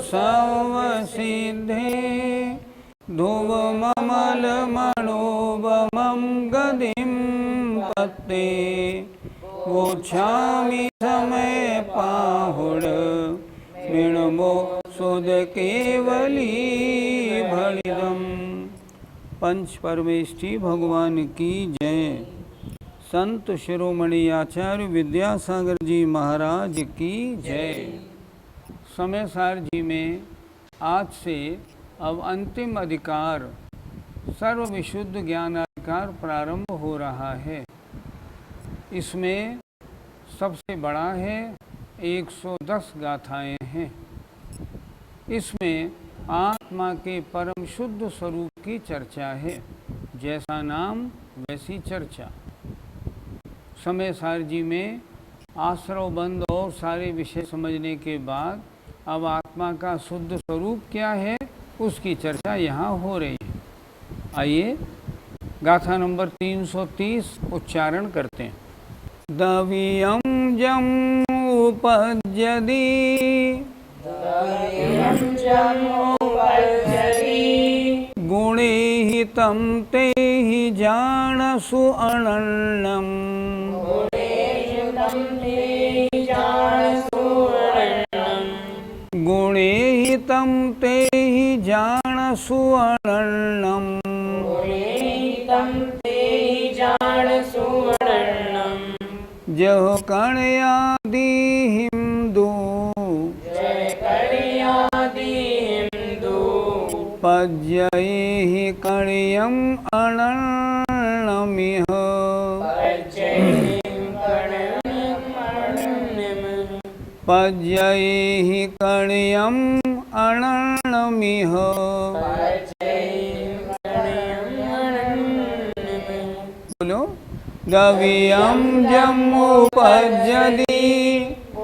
सर्वसिद्धे ध्रुवममलमणोपमं गतिं पत्ते गोच्छामि समय पाहुड विणमो सुध केवली भलिदम। पंच परमेष्ठी भगवान की जय। संत शिरोमणि आचार्य विद्यासागर जी महाराज की जय। समयसार जी में आज से अब अंतिम अधिकार सर्व विशुद्ध ज्ञान अधिकार प्रारंभ हो रहा है। इसमें सबसे बड़ा है 110 गाथाएं हैं। इसमें आत्मा के परम शुद्ध स्वरूप की चर्चा है। जैसा नाम वैसी चर्चा। समयसार जी में आश्रव बंद और सारे विषय समझने के बाद अब आत्मा का शुद्ध स्वरूप क्या है उसकी चर्चा यहाँ हो रही है। आइए गाथा नंबर 330 उच्चारण करते हैं। दवियम जम उपज्यति गुणे हितं ते हि जानसु अनन्यम् गुणे हितं ते हि जानसु अनन्यम् जह कणयादि हिंदू पज्यैहि कणयम् अनन्यमिह पज्यैहि कणयम् अनन्यमिह बोलो। दवियं जमुपज्यति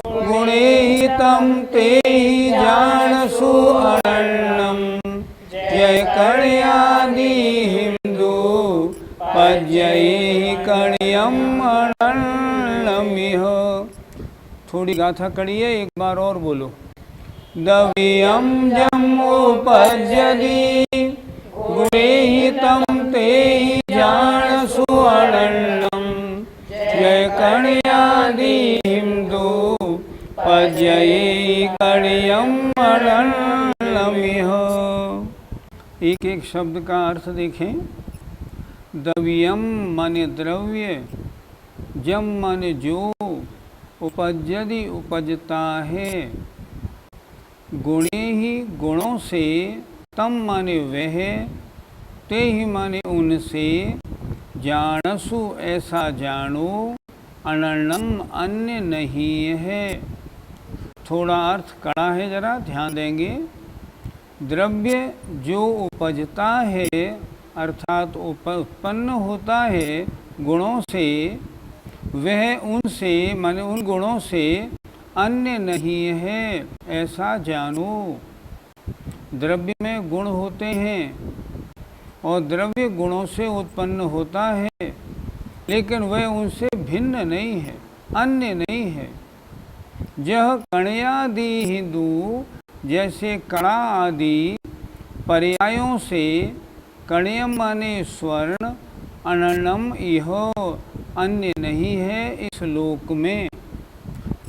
गुणे हितं ते हि जानसु अनन्यम् जय कणयादि हिंदू पज्यैहि कणयम् अनन्यमिह। थोड़ी गाथा कड़िए एक बार और बोलो। दवियं जमुपज्यति गुणे हितं ते हि जानसु अनन्यम् जय कणयादि हिंदू पज्यैहि कणयम् अनन्यमिह। एक एक शब्द का अर्थ देखें। दवियम माने द्रव्य, जम माने जो, उपज्यति उपजता है, गुणे ही गुणों से, तम माने वह, ते ही माने उनसे, जानसु ऐसा जानो, अनन्यम अन्य नहीं है। थोड़ा अर्थ कड़ा है, जरा ध्यान देंगे। द्रव्य जो उपजता है अर्थात उत्पन्न होता है गुणों से, वह उनसे माने उन गुणों से अन्य नहीं है ऐसा जानो। द्रव्य में गुण होते हैं और द्रव्य गुणों से उत्पन्न होता है, लेकिन वह उनसे भिन्न नहीं है, अन्य नहीं है। यह कणयादि हिंदू जैसे कणा आदि पर्यायों से, कणयम माने स्वर्ण, अनन्यम इह अन्य नहीं है इस लोक में।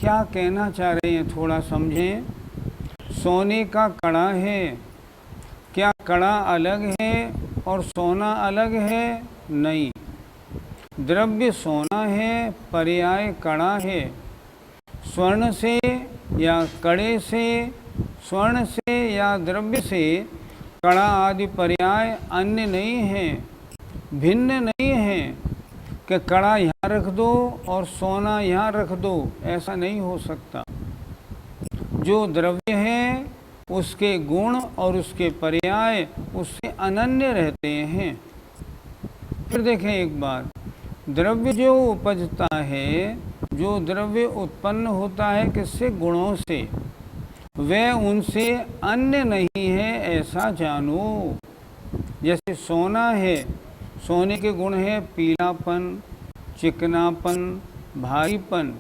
क्या कहना चाह रहे हैं थोड़ा समझें। सोने का कड़ा है, क्या कड़ा अलग है और सोना अलग है? नहीं। द्रव्य सोना है, पर्याय कड़ा है। स्वर्ण से या कड़े से, स्वर्ण से या द्रव्य से कड़ा आदि पर्याय अन्य नहीं है, भिन्न नहीं है कि कड़ा यहाँ रख दो और सोना यहाँ रख दो, ऐसा नहीं हो सकता। जो द्रव्य है उसके गुण और उसके पर्याय उससे अनन्य रहते हैं। फिर देखें एक बार, द्रव्य जो उपजता है, जो द्रव्य उत्पन्न होता है किससे? गुणों से, वह उनसे अन्य नहीं है ऐसा जानो। जैसे सोना है, सोने के गुण है पीलापन, चिकनापन, भारीपन।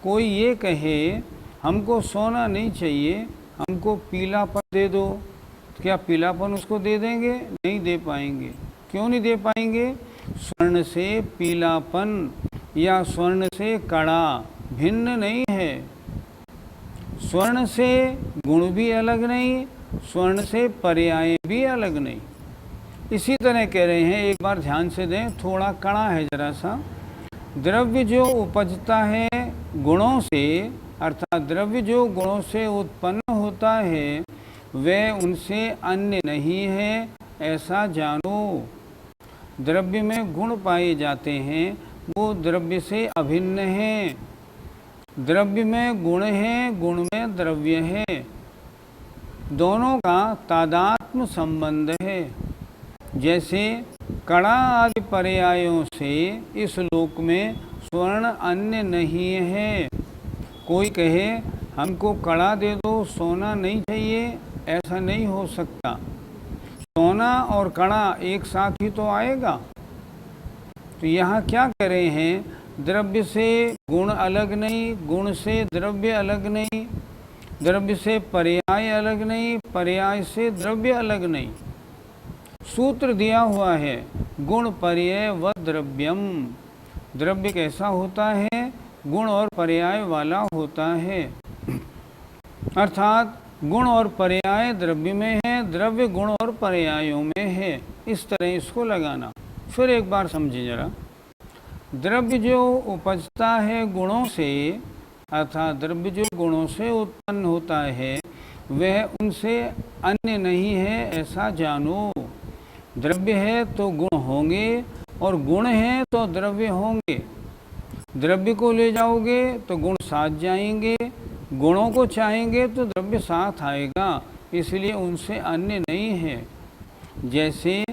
कोई ये कहे हमको सोना नहीं चाहिए, हमको पीलापन दे दो, तो क्या पीलापन उसको दे देंगे? नहीं दे पाएंगे। क्यों नहीं दे पाएंगे? स्वर्ण से पीलापन या स्वर्ण से कड़ा भिन्न नहीं है। स्वर्ण से गुण भी अलग नहीं, स्वर्ण से पर्याय भी अलग नहीं। इसी तरह कह रहे हैं, एक बार ध्यान से दें, थोड़ा कड़ा है जरा सा। द्रव्य जो उपजता है गुणों से, अर्थात द्रव्य जो गुणों से उत्पन्न होता है वह उनसे अन्य नहीं है, ऐसा जानो। द्रव्य में गुण पाए जाते हैं, वो द्रव्य से अभिन्न हैं। द्रव्य में गुण है, गुण में द्रव्य है, दोनों का तादात्म्य संबंध है। जैसे कड़ा आदि पर्यायों से इस लोक में स्वर्ण अन्य नहीं है। कोई कहे हमको कड़ा दे दो, सोना नहीं चाहिए, ऐसा नहीं हो सकता। सोना और कड़ा एक साथ ही तो आएगा। तो यहाँ क्या कह रहे हैं? द्रव्य से गुण अलग नहीं, गुण से द्रव्य अलग नहीं, द्रव्य से पर्याय अलग नहीं, पर्याय से द्रव्य अलग नहीं। सूत्र दिया हुआ है, गुण पर्याय व द्रव्यम। द्रव्य कैसा होता है? गुण और पर्याय वाला होता है। अर्थात गुण और पर्याय द्रव्य में है, द्रव्य गुण और पर्यायों में है। इस तरह इसको लगाना। फिर एक बार समझिए जरा। द्रव्य जो उपजता है गुणों से, अर्थात द्रव्य जो गुणों से उत्पन्न होता है वह उनसे अन्य नहीं है, ऐसा जानो। द्रव्य है तो गुण होंगे, और गुण है तो द्रव्य होंगे। द्रव्य को ले जाओगे तो गुण साथ जाएंगे, गुणों को चाहेंगे तो द्रव्य साथ आएगा, इसलिए उनसे अन्य नहीं है। जैसे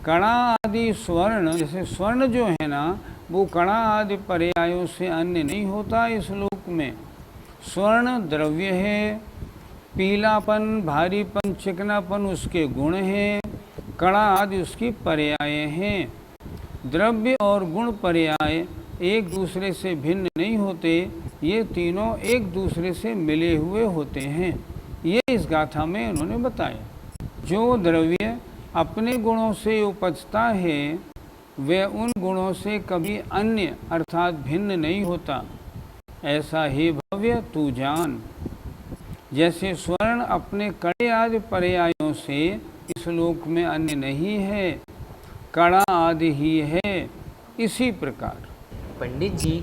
कड़ा आदि स्वर्ण, जैसे स्वर्ण जो है ना वो कड़ा आदि पर्यायों से अन्य नहीं होता इस लोक में। स्वर्ण द्रव्य है, पीलापन, भारीपन, चिकनापन उसके गुण हैं, कड़ा आदि उसकी पर्याय हैं। द्रव्य और गुण पर्याय एक दूसरे से भिन्न नहीं होते, ये तीनों एक दूसरे से मिले हुए होते हैं। ये इस गाथा में उन्होंने बताया। जो द्रव्य अपने गुणों से उपजता है वह उन गुणों से कभी अन्य अर्थात भिन्न नहीं होता, ऐसा ही भव्य तू जान। जैसे स्वर्ण अपने कड़े आदि पर्यायों से इस लोक में अन्य नहीं है, कड़ा आदि ही है, इसी प्रकार। पंडित जी,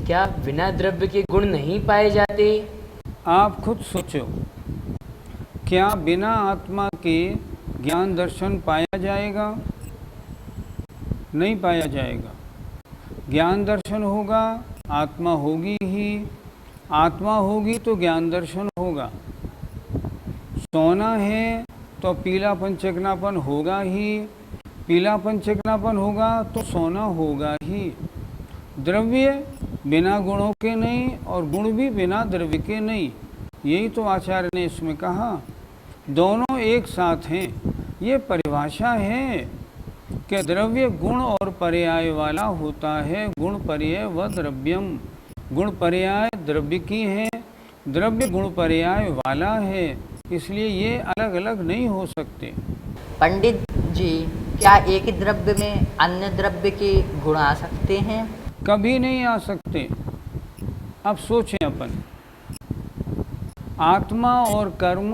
क्या बिना द्रव्य के गुण नहीं पाए जाते? आप खुद सोचो, क्या बिना आत्मा के ज्ञान दर्शन पाया जाएगा? नहीं पाया जाएगा। ज्ञान दर्शन होगा, आत्मा होगी ही, आत्मा होगी तो ज्ञान दर्शन होगा। सोना है तो पीलापन चिकनापन होगा ही, पीलापन चिकनापन होगा तो सोना होगा ही। द्रव्य बिना गुणों के नहीं और गुण भी बिना द्रव्य के नहीं, यही तो आचार्य ने इसमें कहा। दोनों एक साथ हैं। ये परिभाषा है कि द्रव्य गुण और पर्याय वाला होता है। गुण पर्याय व द्रव्यम, गुण पर्याय द्रव्य की है, द्रव्य गुण पर्याय वाला है, इसलिए ये अलग अलग नहीं हो सकते। पंडित जी, क्या एक द्रव्य में अन्य द्रव्य के गुण आ सकते हैं? कभी नहीं आ सकते। अब सोचें अपन, आत्मा और कर्म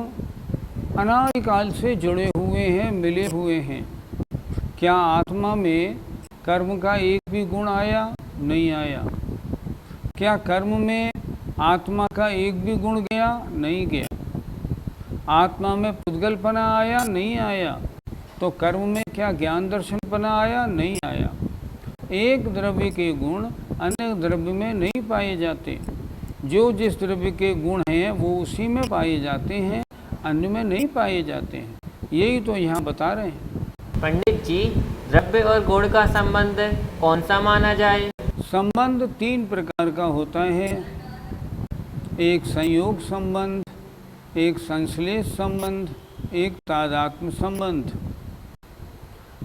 अनादिकाल से जुड़े हुए हैं, मिले हुए हैं। क्या आत्मा में कर्म का एक भी गुण आया? नहीं आया। क्या कर्म में आत्मा का एक भी गुण गया? नहीं गया। आत्मा में पुद्गलपना आया? नहीं आया। तो कर्म में क्या ज्ञान दर्शनपना आया? नहीं आया। एक द्रव्य के गुण अन्य द्रव्य में नहीं पाए जाते। जो जिस द्रव्य के गुण हैं वो उसी में पाए जाते हैं, अन्य में नहीं पाए जाते हैं। यही तो यहाँ बता रहे हैं। पंडित जी, द्रव्य और गुण का संबंध कौन सा माना जाए? संबंध तीन प्रकार का होता है। एक संयोग संबंध, एक संश्लेष संबंध, एक तादात्म्य संबंध।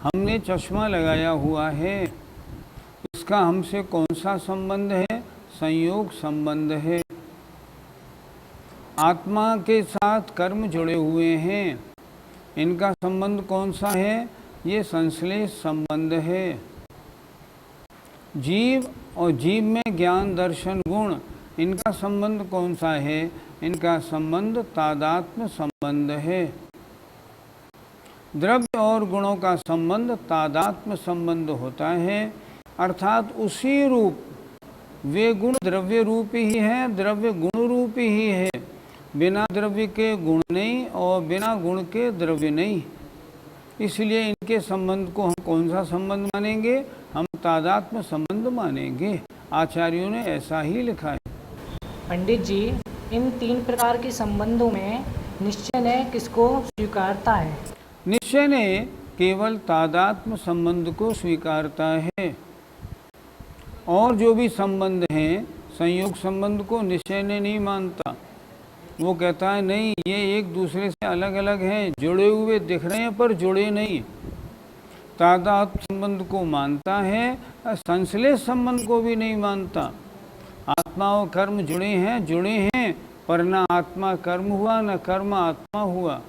हमने चश्मा लगाया हुआ है, इसका हमसे कौन सा संबंध है? संयोग संबंध है। आत्मा के साथ कर्म जुड़े हुए हैं। इनका संबंध कौन सा है? ये संश्लेष संबंध है। जीव और जीव में ज्ञान दर्शन गुण, इनका संबंध कौन सा है? इनका संबंध तादात्म्य संबंध है। द्रव्य और गुणों का संबंध तादात्म्य संबंध होता है, अर्थात उसी रूप, वे गुण द्रव्य रूप ही है, द्रव्य गुण रूप ही है। बिना द्रव्य के गुण नहीं और बिना गुण के द्रव्य नहीं। इसलिए इनके संबंध को हम कौन सा संबंध मानेंगे? हम तादात्म्य संबंध मानेंगे। आचार्यों ने ऐसा ही लिखा है। पंडित जी, इन 3 प्रकार के संबंधों में निश्चय ने किसको स्वीकारता है? निश्चय ने केवल तादात्म्य संबंध को स्वीकारता है, और जो भी संबंध हैं संयोग संबंध को निश्चय ने नहीं मानता। वो कहता है नहीं, ये एक दूसरे से अलग अलग हैं, जुड़े हुए दिख रहे हैं पर जुड़े नहीं। तादात्म्य संबंध को मानता है, संश्लेष संबंध को भी नहीं मानता। आत्मा और कर्म जुड़े हैं, पर न आत्मा कर्म हुआ न कर्म आत्मा हुआ।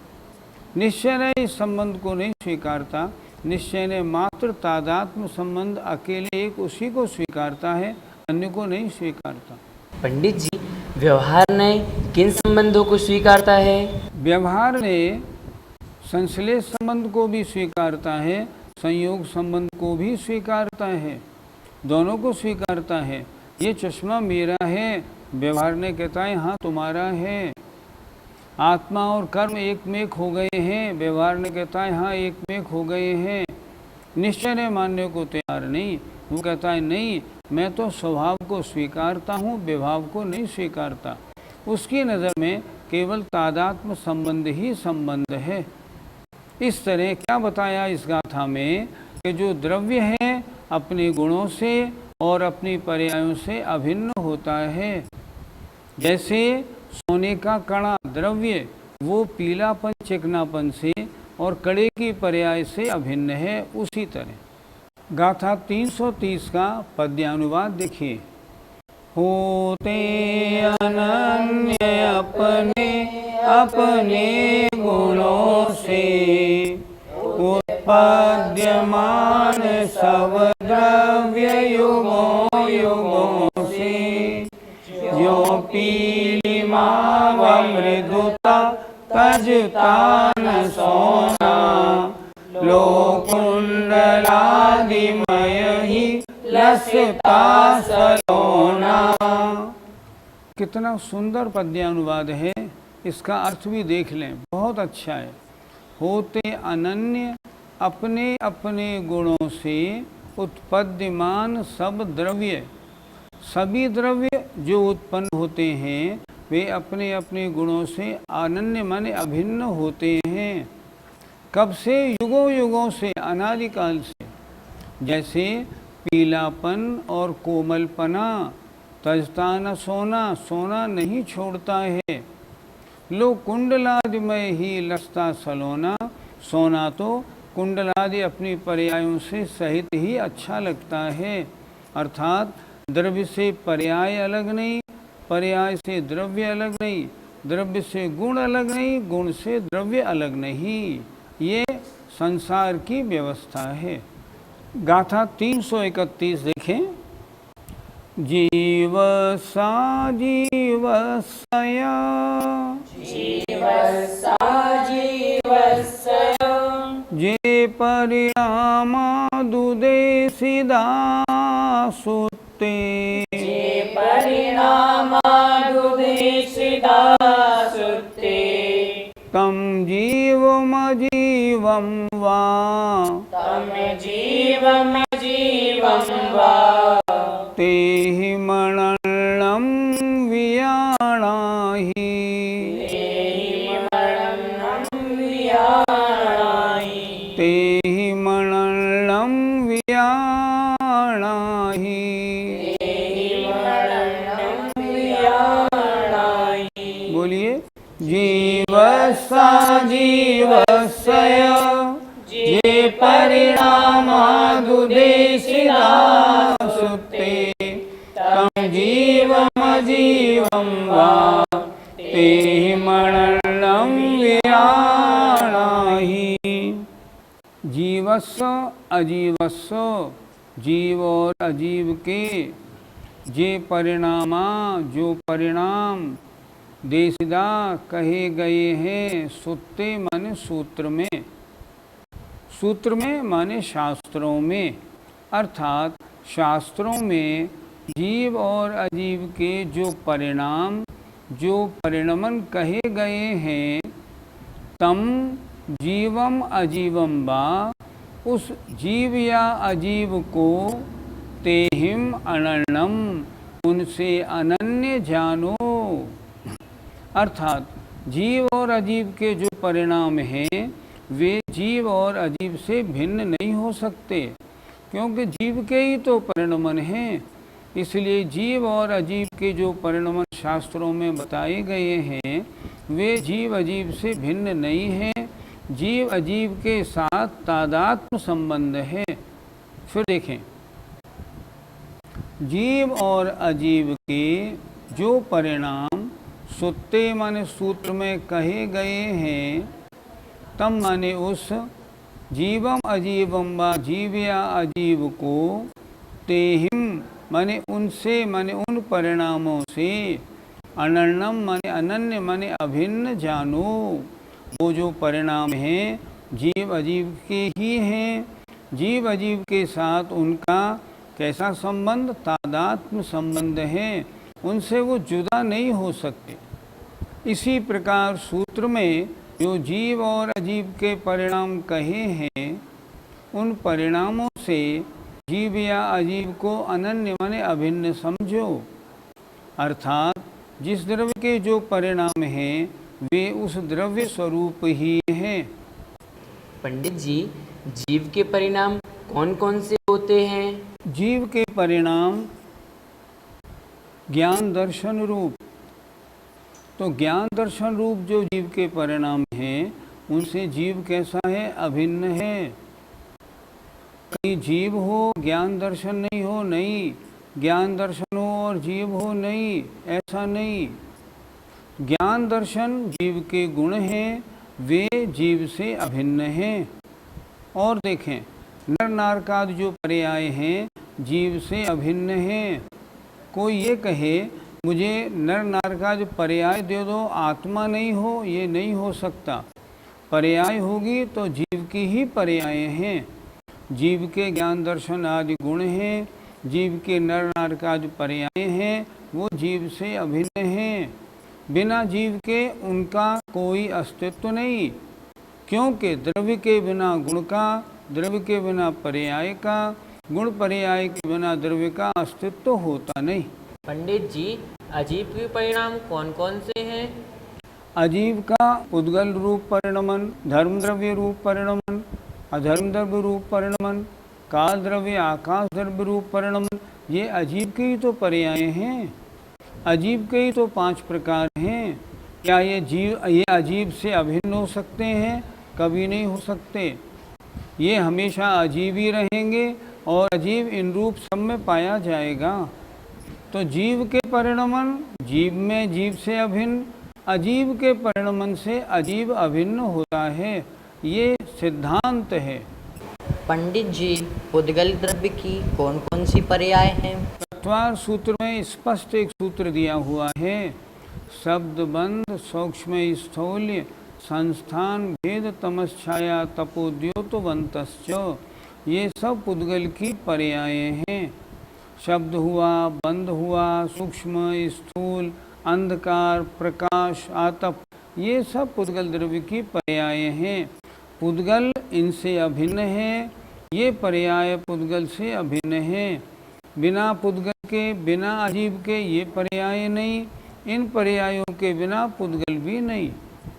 निश्चय ने इस संबंध को नहीं स्वीकारता। निश्चय ने मात्र तादात्म्य संबंध अकेले एक उसी को स्वीकारता है, अन्य को नहीं स्वीकारता। पंडित जी, व्यवहार ने किन संबंधों को स्वीकारता है? व्यवहार ने संश्लेष संबंध को भी स्वीकारता है, संयोग संबंध को भी स्वीकारता है, दोनों को स्वीकारता है। ये चश्मा मेरा है, व्यवहार ने कहता है हाँ तुम्हारा है। आत्मा और कर्म एक में एक हो गए हैं, व्यवहार ने कहता है हाँ एक में एक हो गए हैं। निश्चय ने मानने को तैयार नहीं, वो कहता है नहीं, मैं तो स्वभाव को स्वीकारता हूँ, विभाव को नहीं स्वीकारता। उसकी नज़र में केवल तादात्म्य संबंध ही संबंध है। इस तरह क्या बताया इस गाथा में कि जो द्रव्य है अपने गुणों से और अपनी पर्यायों से अभिन्न होता है। जैसे सोने का कड़ा द्रव्य, वो पीलापन चिकनापन से और कड़े की पर्याय से अभिन्न है, उसी तरह गाथा 330 का पद्यानुवाद देखिए। होते अनन्य अपने अपने गुणों से, उत्पद्यमान सब द्रव्य युगों युगों से। जो पीलिमा व मृदुता तजता न सोना, लो कुंडलादिमय ही लसता सलोना। कितना सुंदर पद्यानुवाद है, इसका अर्थ भी देख लें, बहुत अच्छा है। होते अनन्य अपने अपने गुणों से उत्पद्यमान सब द्रव्य, सभी द्रव्य जो उत्पन्न होते हैं वे अपने अपने गुणों से अनन्य माने अभिन्न होते हैं। कब से? युगों युगों से, अनादिकाल से। जैसे पीलापन और कोमलपना, तजता न सोना, सोना नहीं छोड़ता है। लो कुंडलादिमय ही लसता सलोना, सोना तो कुंडलादि अपनी पर्यायों से सहित ही अच्छा लगता है। अर्थात द्रव्य से पर्याय अलग नहीं, पर्याय से द्रव्य अलग नहीं, द्रव्य से गुण अलग नहीं, गुण से द्रव्य अलग नहीं। ये संसार की व्यवस्था है। गाथा 331 देखें। जीव सा जीवस्या, जे परिणामा दुदेशिदा सुते, तम जीवमजीवं वा, तेहि मरणं वियाणाहि, तेहि मरणं वियाणाहि। बोलिए। जीवसा जीवस्य, जे परिणामा दुदेशिदा सुते, तम जीवमजीवं वा, तेहि जीवस्स अजीवस्स, जीव और अजीव के जे परिणामा, जो परिणाम देसिदा कहे गए हैं, सुत्ते माने सूत्र में, सूत्र में माने शास्त्रों में, अर्थात शास्त्रों में जीव और अजीव के जो परिणाम, जो परिणमन कहे गए हैं, तम जीवम अजीवम वा, उस जीव या अजीव को, तेहिम अनन्यम, उनसे अनन्य जानो। अर्थात जीव और अजीव के जो परिणाम हैं वे जीव और अजीव से भिन्न नहीं हो सकते, क्योंकि जीव के ही तो परिणमन हैं। इसलिए जीव और अजीव के जो परिणमन शास्त्रों में बताए गए हैं वे जीव अजीव से भिन्न नहीं हैं, जीव अजीव के साथ तादात्म्य संबंध है। फिर देखें, जीव और अजीव के जो परिणाम सुत्ते माने सूत्र में कहे गए हैं, तम माने उस जीवम अजीवम व जीव या अजीव को, तेहिम माने उनसे माने उन परिणामों से, अनन्यम माने अनन्य माने अभिन्न जानो। वो जो परिणाम हैं जीव अजीव के ही हैं, जीव अजीव के साथ उनका कैसा संबंध, तादात्म्य संबंध है, उनसे वो जुदा नहीं हो सकते। इसी प्रकार सूत्र में जो जीव और अजीव के परिणाम कहे हैं, उन परिणामों से जीव या अजीव को अनन्य माने अभिन्न समझो। अर्थात जिस द्रव्य के जो परिणाम हैं वे उस द्रव्य स्वरूप ही हैं। पंडित जी, जीव के परिणाम कौन कौन से होते हैं? जीव के परिणाम ज्ञान दर्शन रूप, तो ज्ञान दर्शन रूप जो जीव के परिणाम हैं उनसे जीव कैसा है, अभिन्न है। कहीं जीव हो ज्ञान दर्शन नहीं हो, नहीं, ज्ञान दर्शन हो और जीव हो, नहीं, ऐसा नहीं। ज्ञान दर्शन जीव के गुण हैं, वे जीव से अभिन्न हैं। और देखें, नर नारकादि जो पर्याय हैं जीव से अभिन्न हैं। कोई ये कहे मुझे नर नारकादि पर्याय दे दो, आत्मा नहीं हो, ये नहीं हो सकता। पर्याय होगी तो जीव की ही पर्याय हैं। जीव के ज्ञान दर्शन आदि गुण हैं, जीव के नर नारकादि पर्याय हैं, वो जीव से अभिन्न हैं। बिना जीव के उनका कोई अस्तित्व नहीं, क्योंकि द्रव्य के बिना गुण का, द्रव्य के बिना पर्याय का, गुण पर्याय के बिना द्रव्य का अस्तित्व होता नहीं। पंडित जी, अजीव के परिणाम कौन कौन से हैं? अजीव का उद्गल रूप परिणमन, धर्म द्रव्य रूप परिणमन, अधर्म द्रव्य रूप परिणमन, काल द्रव्य आकाश द्रव्य रूप परिणमन, ये अजीव के ही तो पर्याय हैं। अजीव के ही तो 5 प्रकार हैं। क्या ये अजीव से अभिन्न हो सकते हैं? कभी नहीं हो सकते। ये हमेशा अजीव ही रहेंगे और अजीव इन रूप सब में पाया जाएगा। तो जीव के परिणमन जीव में जीव से अभिन्न, अजीव के परिणमन से अजीव अभिन्न होता है, ये सिद्धांत है। पंडित जी, उद्गल द्रव्य की कौन कौन सी पर्याय हैं? तत्वार सूत्र में स्पष्ट एक सूत्र दिया हुआ है, शब्द बंध सूक्ष्म स्थौल्य संस्थान भेद तमश्छाया तपोद्योतवंतश्च, ये सब उद्गल की पर्याय हैं। शब्द हुआ, बंध हुआ, सूक्ष्म स्थूल, अंधकार, प्रकाश, आतप, ये सब पुद्गल द्रव्य की पर्याय हैं। पुद्गल इनसे अभिन्न है, ये पर्याय पुद्गल से अभिन्न है। बिना पुद्गल के, बिना अजीव के ये पर्याय नहीं, इन पर्यायों के बिना पुद्गल भी नहीं।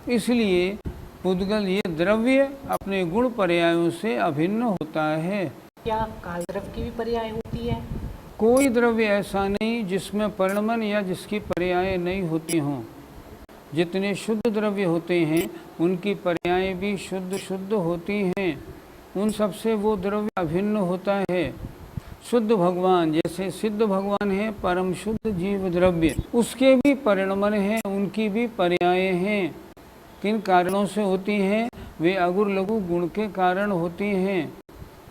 इसलिए पुद्गल ये द्रव्य अपने गुण पर्यायों से अभिन्न होता है। क्या काल द्रव्य की भी पर्याय होती है? कोई द्रव्य ऐसा नहीं जिसमें परिणमन या जिसकी पर्याय नहीं होती हों। जितने शुद्ध द्रव्य होते हैं उनकी पर्याय भी शुद्ध शुद्ध होती हैं, उन सबसे वो द्रव्य अभिन्न होता है। शुद्ध भगवान, जैसे सिद्ध भगवान है परम शुद्ध जीव द्रव्य, उसके भी परिणमन हैं, उनकी भी पर्याय हैं। किन कारणों से होती हैं? वे अगुर लघु गुण के कारण होती हैं।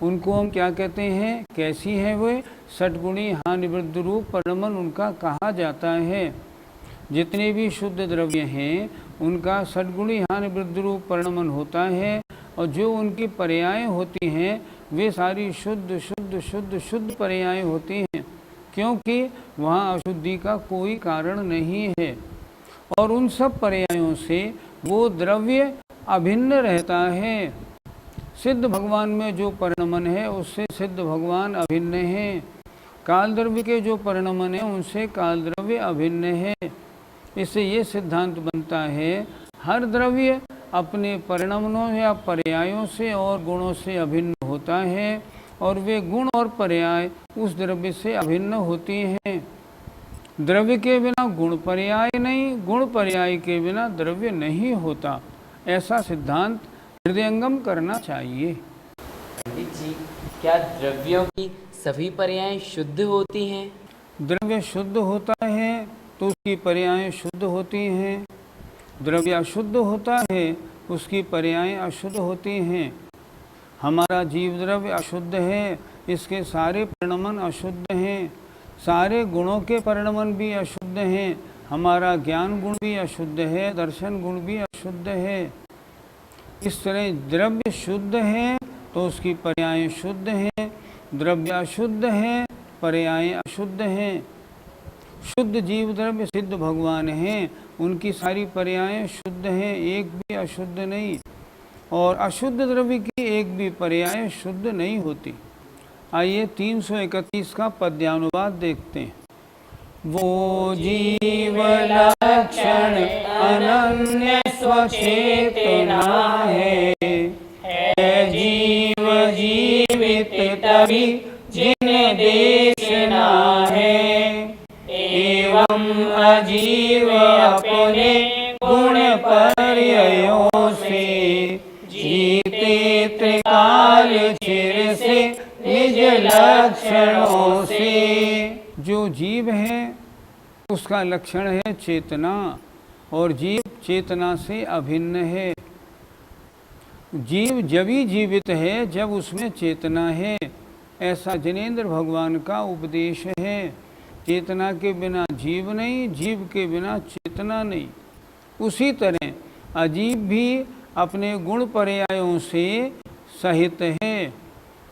उनको हम क्या कहते हैं, कैसी है वे? षटगुणी हानिवृद्ध रूप परिणमन उनका कहा जाता है। जितने भी शुद्ध द्रव्य हैं उनका षटगुणी हानिवृद्ध रूप परिणमन होता है, और जो उनकी पर्याय होती हैं वे सारी शुद्ध शुद्ध शुद्ध शुद्ध पर्याय होती हैं, क्योंकि वहाँ अशुद्धि का कोई कारण नहीं है। और उन सब पर्यायों से वो द्रव्य अभिन्न रहता है। सिद्ध भगवान में जो परिणमन है उससे सिद्ध भगवान अभिन्न है। काल द्रव्य के जो परिणमन है उनसे काल द्रव्य अभिन्न है। इससे ये सिद्धांत बनता है हर द्रव्य अपने परिणमनों या पर्यायों से और गुणों से अभिन्न होता है, और वे गुण और पर्याय उस द्रव्य से अभिन्न होती हैं। द्रव्य के बिना गुण पर्याय नहीं, गुण पर्याय के बिना द्रव्य नहीं होता। ऐसा सिद्धांत हृदयंगम करना चाहिए। पंडित जी, क्या द्रव्यों की सभी पर्याय शुद्ध होती हैं? द्रव्य शुद्ध होता है तो उसकी पर्याय शुद्ध होती हैं। द्रव्य अशुद्ध होता है उसकी पर्याय अशुद्ध होती हैं। हमारा जीव द्रव्य अशुद्ध है, इसके सारे परिणमन अशुद्ध हैं। सारे गुणों के परिणमन भी अशुद्ध हैं। हमारा ज्ञान गुण भी अशुद्ध है, दर्शन गुण भी अशुद्ध है। इस तरह द्रव्य शुद्ध है तो उसकी पर्याय शुद्ध हैं, द्रव्य अशुद्ध है पर्याय अशुद्ध हैं। शुद्ध जीव द्रव्य सिद्ध भगवान हैं, उनकी सारी पर्याय शुद्ध हैं, एक भी अशुद्ध नहीं। और अशुद्ध द्रव्य की एक भी पर्याय शुद्ध नहीं होती। आइए 331 का पद्यानुवाद देखते हैं। वो जीव लक्षण अनन्य स्वचेतना है जीव जीवित तभी जिन देखना है, एवं अजीव अपने गुण पर्यायों से जीते त्रिकाल चिर से निज लक्षणों से। जो जीव है उसका लक्षण है चेतना, और जीव चेतना से अभिन्न है। जीव जब ही जीवित है जब उसमें चेतना है, ऐसा जिनेंद्र भगवान का उपदेश है। चेतना के बिना जीव नहीं, जीव के बिना चेतना नहीं। उसी तरह अजीव भी अपने गुण पर्यायों से सहित है।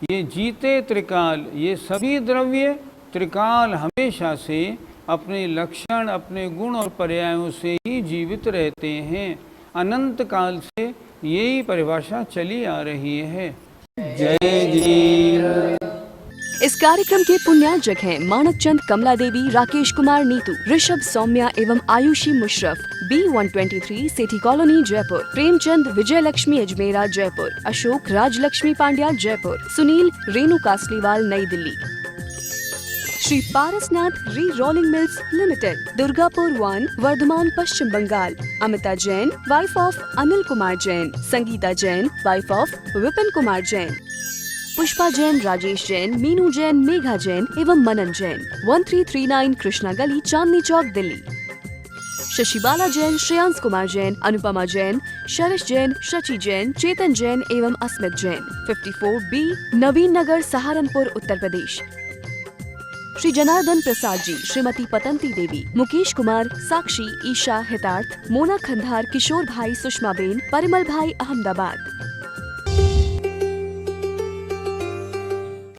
ये जीते त्रिकाल, ये सभी द्रव्य त्रिकाल हमेशा से अपने लक्षण अपने गुण और पर्यायों से ही जीवित रहते हैं। अनंत काल से यही परिभाषा चली आ रही है। जय जी। इस कार्यक्रम के पुण्यार्जक हैं मानक चंद, कमला देवी, राकेश कुमार नीतू, ऋषभ, सौम्या एवं Ayushi Musharraf, B123 Sethi colony Jaipur, Premchand, Vijay Lakshmi Ajmera Jaipur, Ashok Rajlakshmi Pandya Jaipur, Sunil, Renu Kasliwal New Delhi. Shri Parasnath re rolling mills limited, Durgapur 1, Vardhaman Paschim Bangal. Amita Jain, wife of Anil Kumar Jain, Sangeeta Jain, wife of Vipin Kumar Jain, Pushpa Jain, Rajesh Jain, Meenu Jain, Megha Jain एवं मनन जैन, 1339 कृष्णा गली, चांदनी चौक, दिल्ली। शशिबाला जैन, श्रेयांश कुमार जैन, अनुपमा जैन, शरश जैन, शची जैन, चेतन जैन एवं अस्मित जैन, 54B, नवीन नगर, सहारनपुर, उत्तर प्रदेश। श्री जनार्दन प्रसाद जी, श्रीमती पतंती देवी, मुकेश कुमार, साक्षी, ईशा, हितार्थ, मोना खंधार, किशोर भाई, सुषमा बेन, परिमल भाई, अहमदाबाद।